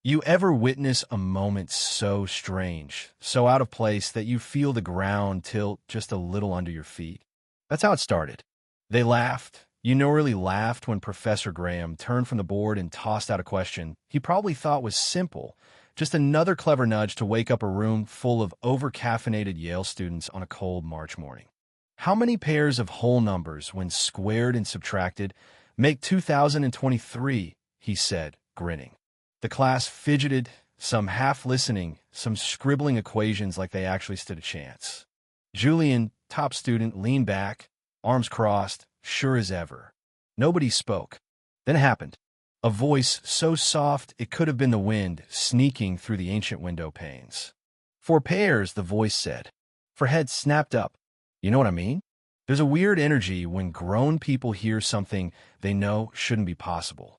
You ever witness a moment so strange, so out of place that you feel the ground tilt just a little under your feet? That's how it started. They laughed. Really laughed when Professor Graham turned from the board and tossed out a question he probably thought was simple, just another clever nudge to wake up a room full of over-caffeinated Yale students on a cold March morning. How many pairs of whole numbers, when squared and subtracted, make 2023? He said, grinning. The class fidgeted, some half listening, some scribbling equations like they actually stood a chance. Julian, top student, leaned back, arms crossed, sure as ever. Nobody spoke. Then it happened. A voice so soft it could have been the wind sneaking through the ancient window panes. "For pairs," the voice said. For heads snapped up. You know what I mean? There's a weird energy when grown people hear something they know shouldn't be possible.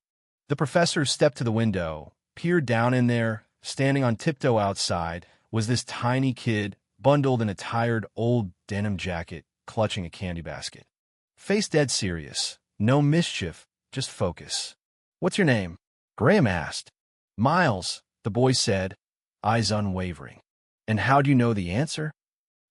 The professor stepped to the window, peered down in there. Standing on tiptoe outside was this tiny kid, bundled in a tired old denim jacket, clutching a candy basket. Face dead serious. No mischief, just focus. "What's your name?" Graham asked. "Miles," the boy said, eyes unwavering. "And how do you know the answer?"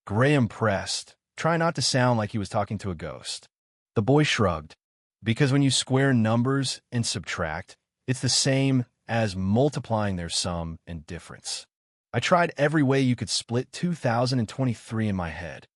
Graham pressed, trying not to sound like he was talking to a ghost. The boy shrugged. "Because when you square numbers and subtract, it's the same as multiplying their sum and difference. I tried every way you could split 2023 in my head."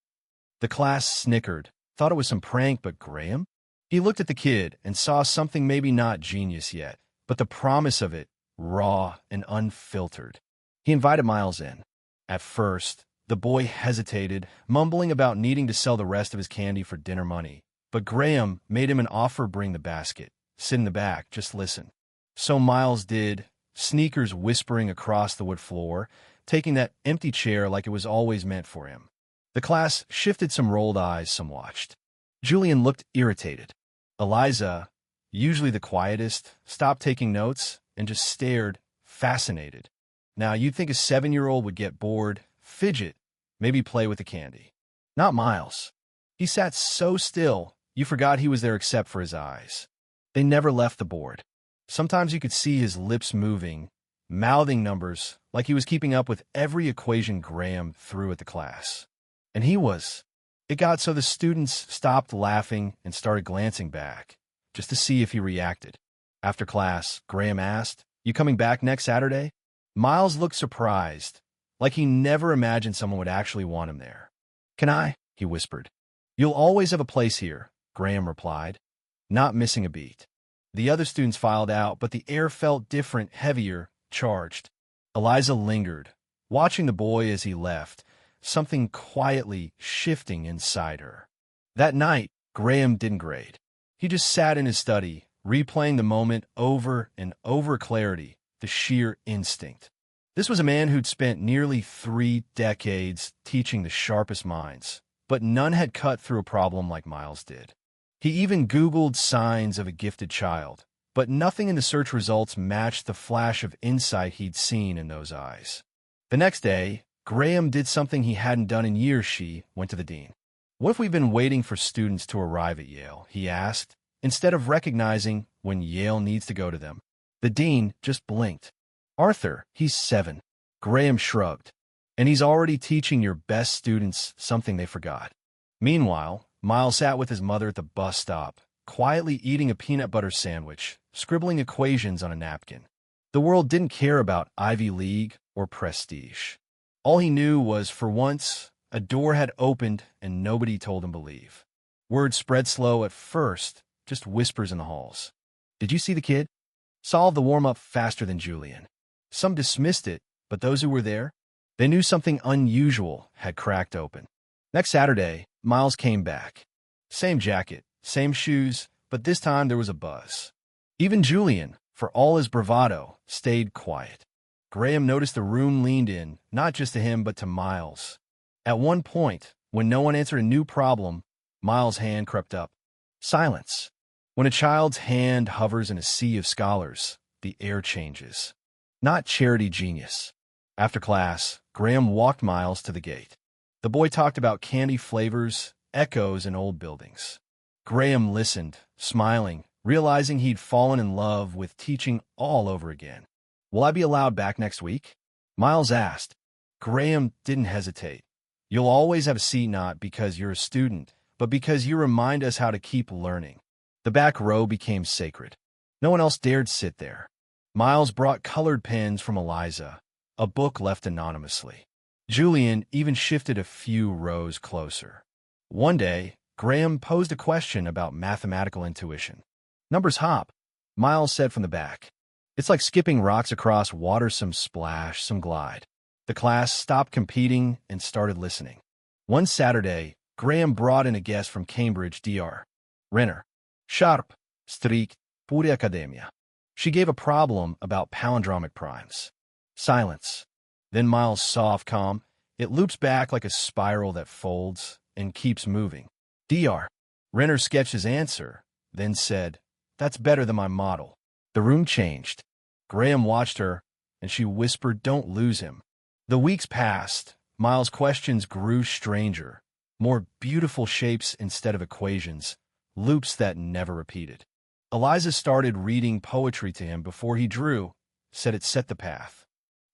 The class snickered, thought it was some prank, but Graham? He looked at the kid and saw something maybe not genius yet, but the promise of it, raw and unfiltered. He invited Miles in. At first, the boy hesitated, mumbling about needing to sell the rest of his candy for dinner money. But Graham made him an offer: bring the basket. Sit in the back, just listen. So Miles did, sneakers whispering across the wood floor, taking that empty chair like it was always meant for him. The class shifted, some rolled eyes, some watched. Julian looked irritated. Eliza, usually the quietest, stopped taking notes and just stared, fascinated. Now, you'd think a 7-year-old would get bored, fidget, maybe play with the candy. Not Miles. He sat so still, you forgot he was there except for his eyes. They never left the board. Sometimes you could see his lips moving, mouthing numbers like he was keeping up with every equation Graham threw at the class. And he was. It got so the students stopped laughing and started glancing back, just to see if he reacted. After class, Graham asked, "You coming back next Saturday?" Miles looked surprised, like he never imagined someone would actually want him there. "Can I?" he whispered. "You'll always have a place here," Graham replied, not missing a beat. The other students filed out, but the air felt different, heavier, charged. Eliza lingered, watching the boy as he left, something quietly shifting inside her. That night, Graham didn't grade. He just sat in his study, replaying the moment over and over. Clarity, the sheer instinct. This was a man who'd spent nearly 3 decades teaching the sharpest minds, but none had cut through a problem like Miles did. He even Googled signs of a gifted child, but nothing in the search results matched the flash of insight he'd seen in those eyes. The next day, Graham did something he hadn't done in years. She went to the dean. "What if we've been waiting for students to arrive at Yale?" he asked, instead of recognizing when Yale needs to go to them. The dean just blinked. "Arthur, he's 7. Graham shrugged. "And he's already teaching your best students something they forgot." Meanwhile, Miles sat with his mother at the bus stop, quietly eating a peanut butter sandwich, scribbling equations on a napkin. The world didn't care about Ivy League or prestige. All he knew was, for once, a door had opened and nobody told him to leave. Word spread slow at first, just whispers in the halls. "Did you see the kid?" Solved the warm-up faster than Julian. Some dismissed it, but those who were there, they knew something unusual had cracked open. Next Saturday, Miles came back. Same jacket, same shoes, but this time there was a buzz. Even Julian, for all his bravado, stayed quiet. Graham noticed the room leaned in, not just to him but to Miles. At one point, when no one answered a new problem, Miles' hand crept up. Silence. When a child's hand hovers in a sea of scholars, the air changes. Not charity genius. After class, Graham walked Miles to the gate. The boy talked about candy flavors, echoes, and old buildings. Graham listened, smiling, realizing he'd fallen in love with teaching all over again. Will I be allowed back next week? Miles asked. Graham didn't hesitate. You'll always have a seat, not because you're a student, but because you remind us how to keep learning. The back row became sacred. No one else dared sit there. Miles brought colored pens from Eliza, a book left anonymously. Julian even shifted a few rows closer. One day, Graham posed a question about mathematical intuition. Numbers hop, Miles said from the back. It's like skipping rocks across water, some splash, some glide. The class stopped competing and started listening. One Saturday, Graham brought in a guest from Cambridge, Dr. Renner. Sharp, strict, pure academia. She gave a problem about palindromic primes. Silence. Then Miles' soft calm. It loops back like a spiral that folds and keeps moving. Dr. Renner sketched his answer, then said, "That's better than my model." The room changed. Graham watched her, and she whispered, "Don't lose him." The weeks passed. Miles' questions grew stranger, more beautiful shapes instead of equations, loops that never repeated. Eliza started reading poetry to him before he drew, said it set the path.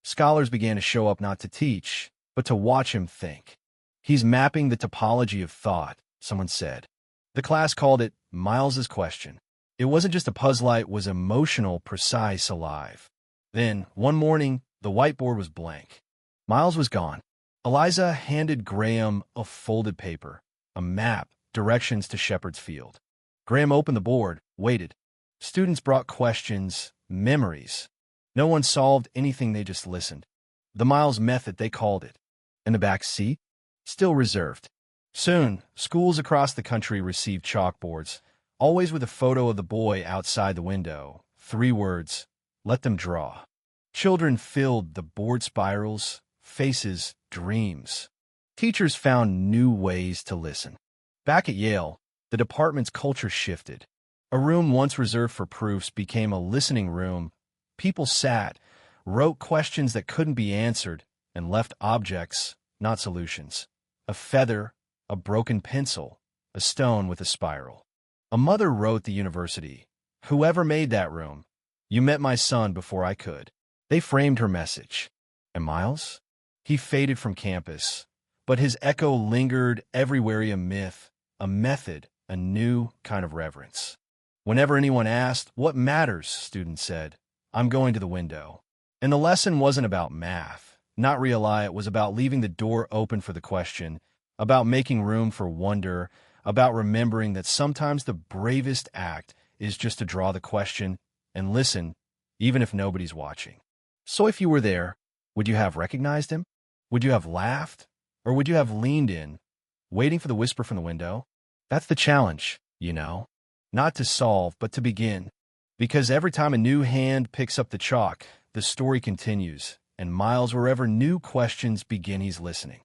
Scholars began to show up not to teach, but to watch him think. He's mapping the topology of thought, someone said. The class called it Miles's question. It wasn't just a puzzle, it was emotional, precise, alive. Then, one morning, the whiteboard was blank. Miles was gone. Eliza handed Graham a folded paper, a map, directions to Shepherd's Field. Graham opened the board, waited. Students brought questions, memories. No one solved anything, they just listened. The Miles method, they called it. In the back seat, still reserved. Soon, schools across the country received chalkboards, always with a photo of the boy outside the window. 3 words, let them draw. Children filled the board spirals, faces, dreams. Teachers found new ways to listen. Back at Yale, the department's culture shifted. A room once reserved for proofs became a listening room. People sat, wrote questions that couldn't be answered, and left objects, not solutions. A feather, a broken pencil, a stone with a spiral. A mother wrote the university, "Whoever made that room, you met my son before I could." They framed her message. And Miles? He faded from campus, but his echo lingered everywhere. A myth, a method, a new kind of reverence. Whenever anyone asked, "What matters?" students said, "I'm going to the window." And the lesson wasn't about math, not real. It was about leaving the door open for the question, about making room for wonder, about remembering that sometimes the bravest act is just to draw the question and listen, even if nobody's watching. So if you were there, would you have recognized him? Would you have laughed? Or would you have leaned in, waiting for the whisper from the window? That's the challenge, you know. Not to solve, but to begin. Because every time a new hand picks up the chalk, the story continues, and Miles, wherever new questions begin, he's listening.